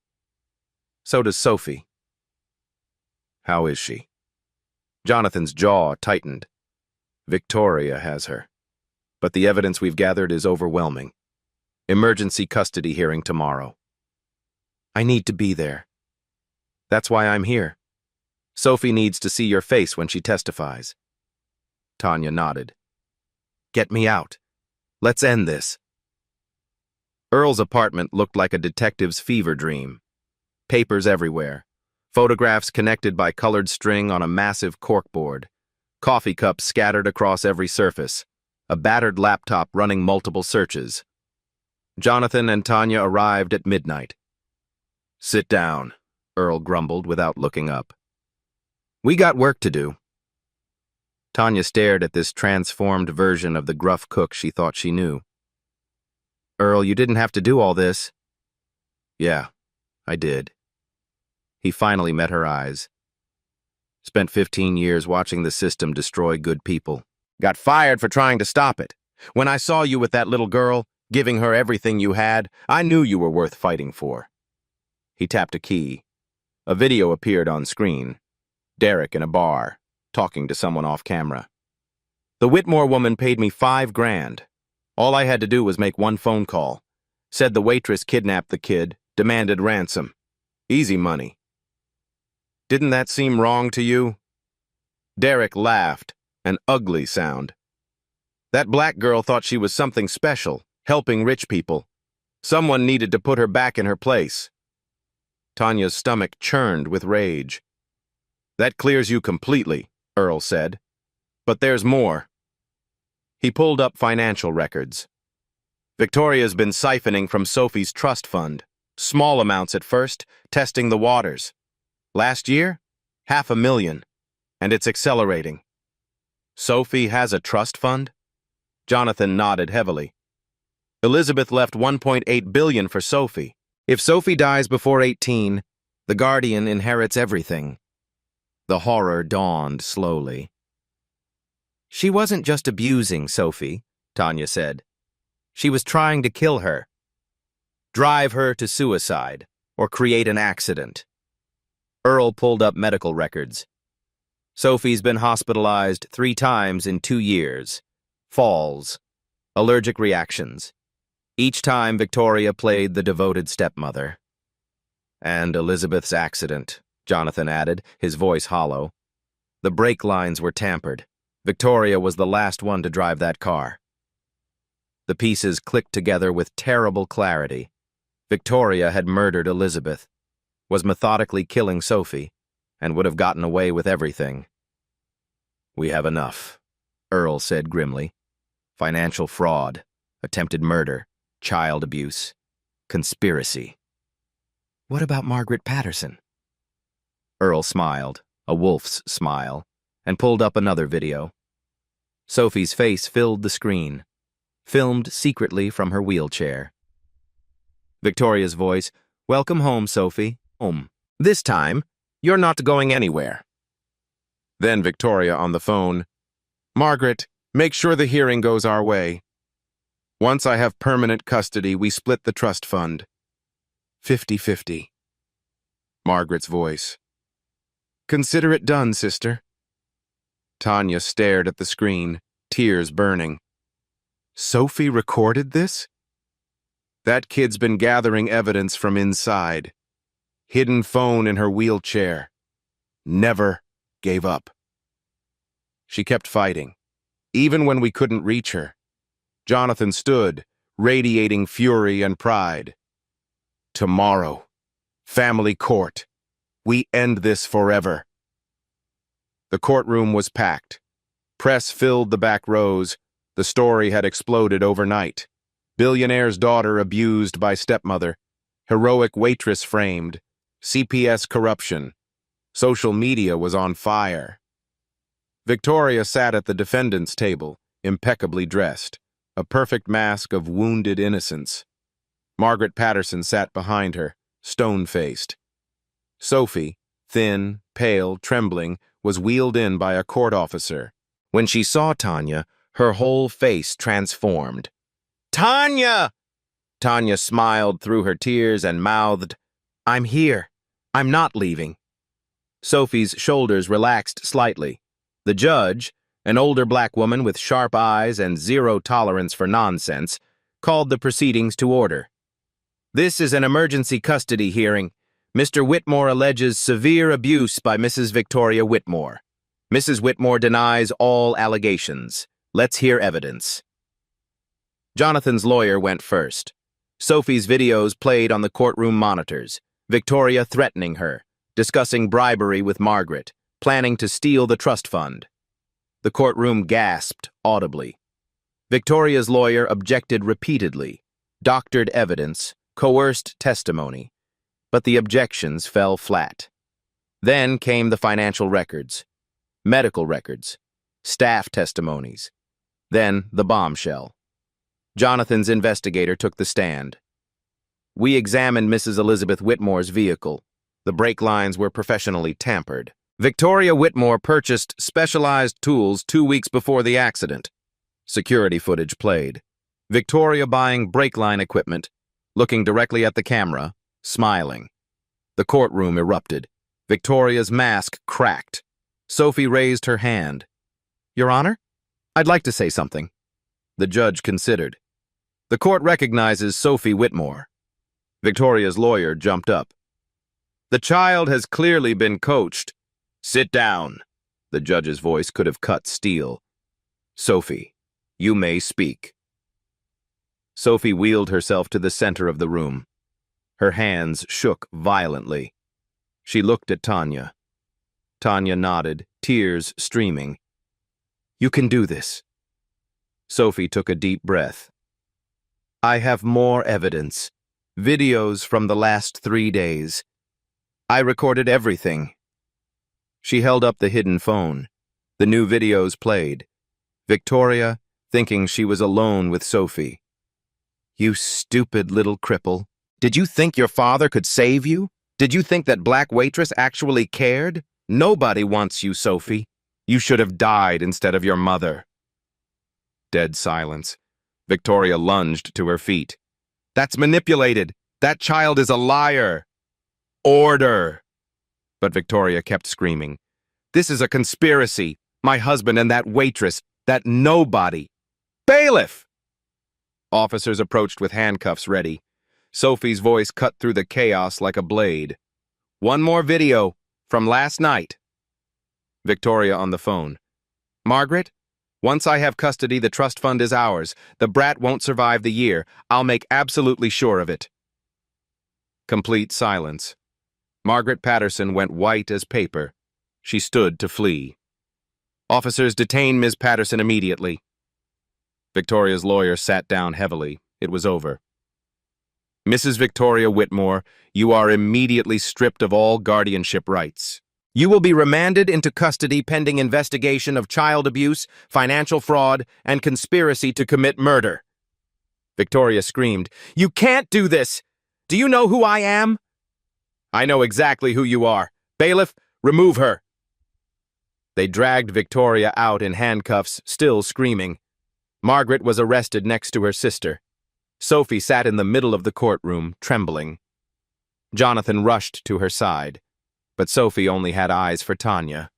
So does Sophie. How is she? Jonathan's jaw tightened. Victoria has her. But the evidence we've gathered is overwhelming. Emergency custody hearing tomorrow. I need to be there. That's why I'm here. Sophie needs to see your face when she testifies. Tanya nodded. Get me out. Let's end this. Earl's apartment looked like a detective's fever dream. Papers everywhere. Photographs connected by colored string on a massive corkboard. Coffee cups scattered across every surface. A battered laptop running multiple searches. Jonathan and Tanya arrived at midnight. Sit down, Earl grumbled without looking up. We got work to do. Tanya stared at this transformed version of the gruff cook she thought she knew. Earl, you didn't have to do all this. Yeah, I did. He finally met her eyes. Spent 15 years watching the system destroy good people. Got fired for trying to stop it. When I saw you with that little girl, giving her everything you had, I knew you were worth fighting for. He tapped a key. A video appeared on screen. Derek in a bar, talking to someone off camera. The Whitmore woman paid me $5 grand. All I had to do was make one phone call. Said the waitress kidnapped the kid, demanded ransom. Easy money. Didn't that seem wrong to you? Derek laughed, an ugly sound. That black girl thought she was something special, helping rich people. Someone needed to put her back in her place. Tanya's stomach churned with rage. That clears you completely, Earl said. But there's more. He pulled up financial records. Victoria's been siphoning from Sophie's trust fund. Small amounts at first, testing the waters. Last year, $500,000, and it's accelerating. Sophie has a trust fund? Jonathan nodded heavily. Elizabeth left $1.8 billion for Sophie. If Sophie dies before 18, the guardian inherits everything. The horror dawned slowly. She wasn't just abusing Sophie, Tanya said. She was trying to kill her. Drive her to suicide, or create an accident. Earl pulled up medical records. Sophie's been hospitalized 3 times in 2 years. Falls. Allergic reactions. Each time Victoria played the devoted stepmother. And Elizabeth's accident, Jonathan added, his voice hollow. The brake lines were tampered. Victoria was the last one to drive that car. The pieces clicked together with terrible clarity. Victoria had murdered Elizabeth, was methodically killing Sophie, and would have gotten away with everything. We have enough, Earl said grimly. Financial fraud, attempted murder, child abuse, conspiracy. What about Margaret Patterson? Earl smiled, a wolf's smile, and pulled up another video. Sophie's face filled the screen, filmed secretly from her wheelchair. Victoria's voice, "Welcome home, Sophie. Home. This time, you're not going anywhere." Then Victoria on the phone, "Margaret, make sure the hearing goes our way. Once I have permanent custody, we split the trust fund. 50-50. Margaret's voice, "Consider it done, sister." Tanya stared at the screen, tears burning. Sophie recorded this? That kid's been gathering evidence from inside. Hidden phone in her wheelchair. Never gave up. She kept fighting, even when we couldn't reach her. Jonathan stood, radiating fury and pride. Tomorrow, family court. We end this forever. The courtroom was packed. Press filled the back rows. The story had exploded overnight. Billionaire's daughter abused by stepmother. Heroic waitress framed. CPS corruption. Social media was on fire. Victoria sat at the defendant's table, impeccably dressed, a perfect mask of wounded innocence. Margaret Patterson sat behind her, stone-faced. Sophie, thin, pale, trembling, was wheeled in by a court officer. When she saw Tanya, her whole face transformed. "Tanya!" Tanya smiled through her tears and mouthed, "I'm here. I'm not leaving." Sophie's shoulders relaxed slightly. The judge, an older black woman with sharp eyes and zero tolerance for nonsense, called the proceedings to order. "This is an emergency custody hearing. Mr. Whitmore alleges severe abuse by Mrs. Victoria Whitmore. Mrs. Whitmore denies all allegations. Let's hear evidence." Jonathan's lawyer went first. Sophie's videos played on the courtroom monitors, Victoria threatening her, discussing bribery with Margaret, planning to steal the trust fund. The courtroom gasped audibly. Victoria's lawyer objected repeatedly, doctored evidence, coerced testimony, but the objections fell flat. Then came the financial records, medical records, staff testimonies, then the bombshell. Jonathan's investigator took the stand. "We examined Mrs. Elizabeth Whitmore's vehicle. The brake lines were professionally tampered. Victoria Whitmore purchased specialized tools 2 weeks before the accident." Security footage played. Victoria buying brake line equipment, looking directly at the camera, smiling. The courtroom erupted. Victoria's mask cracked. Sophie raised her hand. "Your Honor, I'd like to say something." The judge considered. "The court recognizes Sophie Whitmore." Victoria's lawyer jumped up. "The child has clearly been coached." "Sit down." The judge's voice could have cut steel. "Sophie, you may speak." Sophie wheeled herself to the center of the room. Her hands shook violently. She looked at Tanya. Tanya nodded, tears streaming. "You can do this." Sophie took a deep breath. "I have more evidence. Videos from the last 3 days. I recorded everything." She held up the hidden phone. The new videos played. Victoria, thinking she was alone with Sophie. "You stupid little cripple. Did you think your father could save you? Did you think that Black Waitress actually cared? Nobody wants you, Sophie. You should have died instead of your mother." Dead silence. Victoria lunged to her feet. "That's manipulated. That child is a liar." "Order!" But Victoria kept screaming. "This is a conspiracy. My husband and that waitress, that nobody. Bailiff!" Officers approached with handcuffs ready. Sophie's voice cut through the chaos like a blade. "One more video from last night." Victoria on the phone. "Margaret? Once I have custody, the trust fund is ours. The brat won't survive the year. I'll make absolutely sure of it." Complete silence. Margaret Patterson went white as paper. She stood to flee. "Officers, detain Ms. Patterson immediately." Victoria's lawyer sat down heavily. It was over. "Mrs. Victoria Whitmore, you are immediately stripped of all guardianship rights. You will be remanded into custody pending investigation of child abuse, financial fraud, and conspiracy to commit murder." Victoria screamed, "You can't do this! Do you know who I am?" "I know exactly who you are. Bailiff, remove her." They dragged Victoria out in handcuffs, still screaming. Margaret was arrested next to her sister. Sophie sat in the middle of the courtroom, trembling. Jonathan rushed to her side, but Sophie only had eyes for Tanya.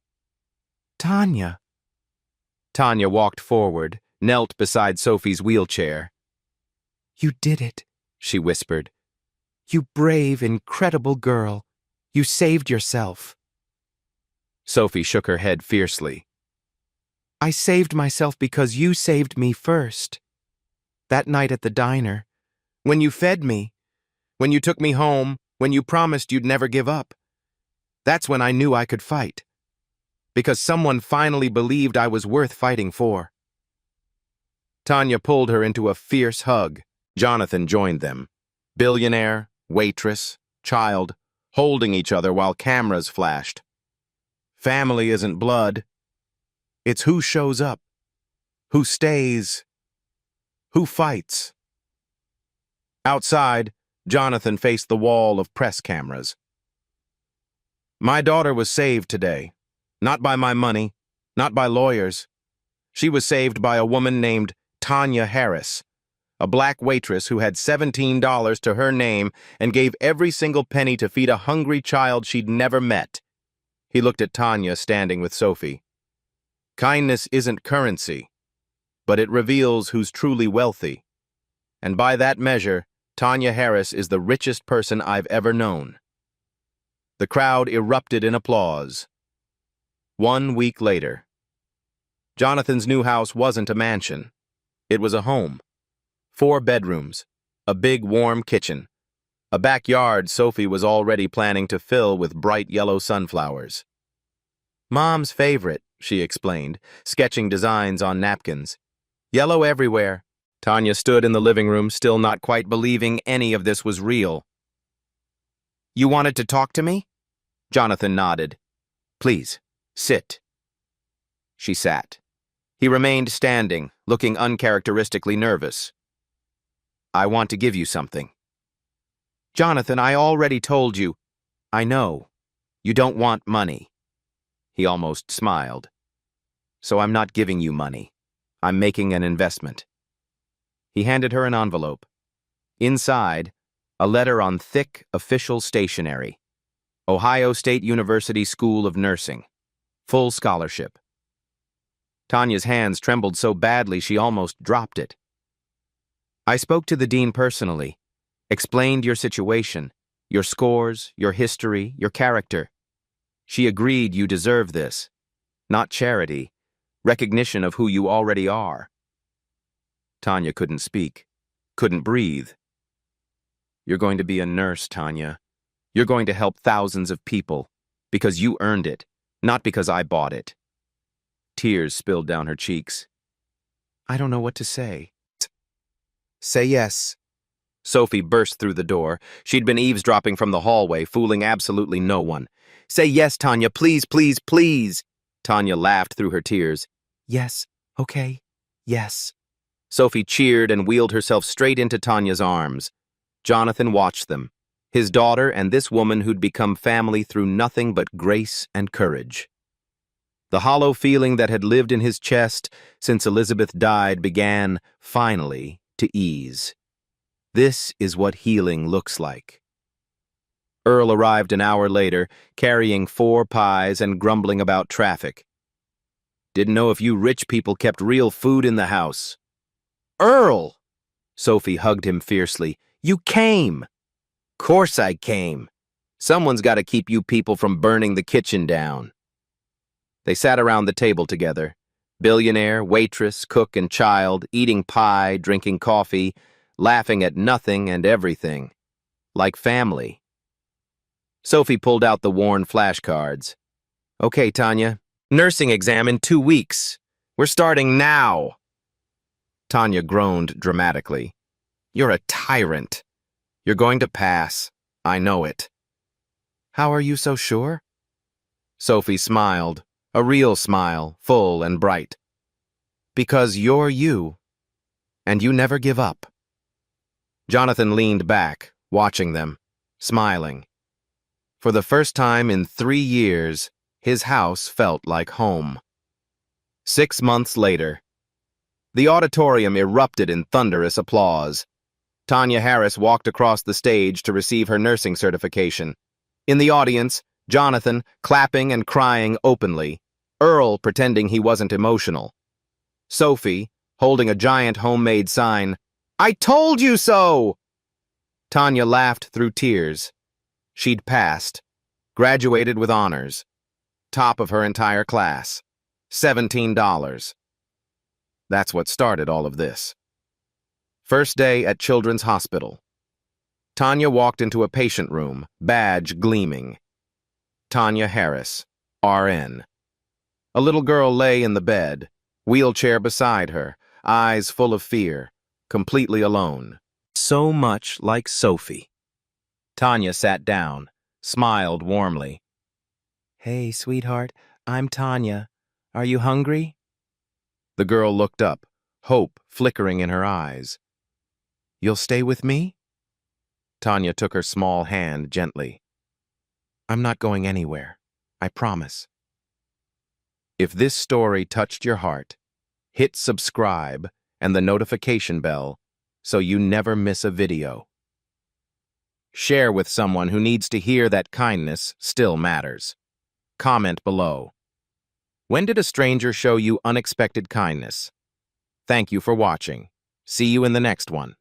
"Tanya." Tanya walked forward, knelt beside Sophie's wheelchair. "You did it," she whispered. "You brave, incredible girl. You saved yourself." Sophie shook her head fiercely. "I saved myself because you saved me first. That night at the diner, when you fed me, when you took me home, when you promised you'd never give up. That's when I knew I could fight. Because someone finally believed I was worth fighting for." Tanya pulled her into a fierce hug. Jonathan joined them. Billionaire, waitress, child, holding each other while cameras flashed. "Family isn't blood. It's who shows up, who stays, who fights. Outside, Jonathan faced the wall of press cameras. My daughter was saved today. Not by my money, not by lawyers. She was saved by a woman named Tanya Harris, a black waitress who had $17 to her name and gave every single penny to feed a hungry child she'd never met. He looked at Tanya standing with Sophie. Kindness isn't currency, but it reveals who's truly wealthy. And by that measure, Tanya Harris is the richest person I've ever known. The crowd erupted in applause. 1 week later. Jonathan's new house wasn't a mansion. It was a home. 4 bedrooms, a big warm kitchen, a backyard Sophie was already planning to fill with bright yellow sunflowers. Mom's favorite, she explained, sketching designs on napkins. Yellow everywhere. Tanya stood in the living room, still not quite believing any of this was real. You wanted to talk to me? Jonathan nodded. Please, sit. She sat. He remained standing, looking uncharacteristically nervous. I want to give you something. Jonathan, I already told you. I know. You don't want money. He almost smiled. So I'm not giving you money. I'm making an investment. He handed her an envelope. Inside, a letter on thick, official stationery. Ohio State University School of Nursing. Full scholarship. Tanya's hands trembled so badly she almost dropped it. I spoke to the dean personally, explained your situation, your scores, your history, your character. She agreed you deserve this. Not charity, recognition of who you already are. Tanya couldn't speak, couldn't breathe. You're going to be a nurse, Tanya. You're going to help thousands of people, because you earned it, not because I bought it. Tears spilled down her cheeks. I don't know what to say. Say yes. Sophie burst through the door. She'd been eavesdropping from the hallway, fooling absolutely no one. Say yes, Tanya, please, please, please. Tanya laughed through her tears. Yes, okay, yes. Sophie cheered and wheeled herself straight into Tanya's arms. Jonathan watched them, his daughter and this woman who'd become family through nothing but grace and courage. The hollow feeling that had lived in his chest since Elizabeth died began, finally, to ease. This is what healing looks like. Earl arrived an hour later, carrying 4 pies and grumbling about traffic. Didn't know if you rich people kept real food in the house. Earl! Sophie hugged him fiercely. You came! Course I came. Someone's got to keep you people from burning the kitchen down. They sat around the table together. Billionaire, waitress, cook, and child, eating pie, drinking coffee, laughing at nothing and everything. Like family. Sophie pulled out the worn flashcards. Okay, Tanya. Nursing exam in 2 weeks. We're starting now. Tanya groaned dramatically. You're a tyrant. You're going to pass. I know it. How are you so sure? Sophie smiled. A real smile, full and bright. Because you're you, and you never give up. Jonathan leaned back, watching them, smiling. For the first time in 3 years, his house felt like home. 6 months later, the auditorium erupted in thunderous applause. Tanya Harris walked across the stage to receive her nursing certification. In the audience, Jonathan, clapping and crying openly, Earl pretending he wasn't emotional. Sophie, holding a giant homemade sign, I told you so! Tanya laughed through tears. She'd passed, graduated with honors, top of her entire class, $17. That's what started all of this. First day at Children's Hospital. Tanya walked into a patient room, badge gleaming. Tanya Harris, RN. A little girl lay in the bed, wheelchair beside her, eyes full of fear, completely alone. So much like Sophie. Tanya sat down, smiled warmly. Hey, sweetheart, I'm Tanya. Are you hungry? The girl looked up, hope flickering in her eyes. "You'll stay with me?" Tanya took her small hand gently. "I'm not going anywhere. I promise." If this story touched your heart, hit subscribe and the notification bell so you never miss a video. Share with someone who needs to hear that kindness still matters. Comment below. When did a stranger show you unexpected kindness? Thank you for watching. See you in the next one.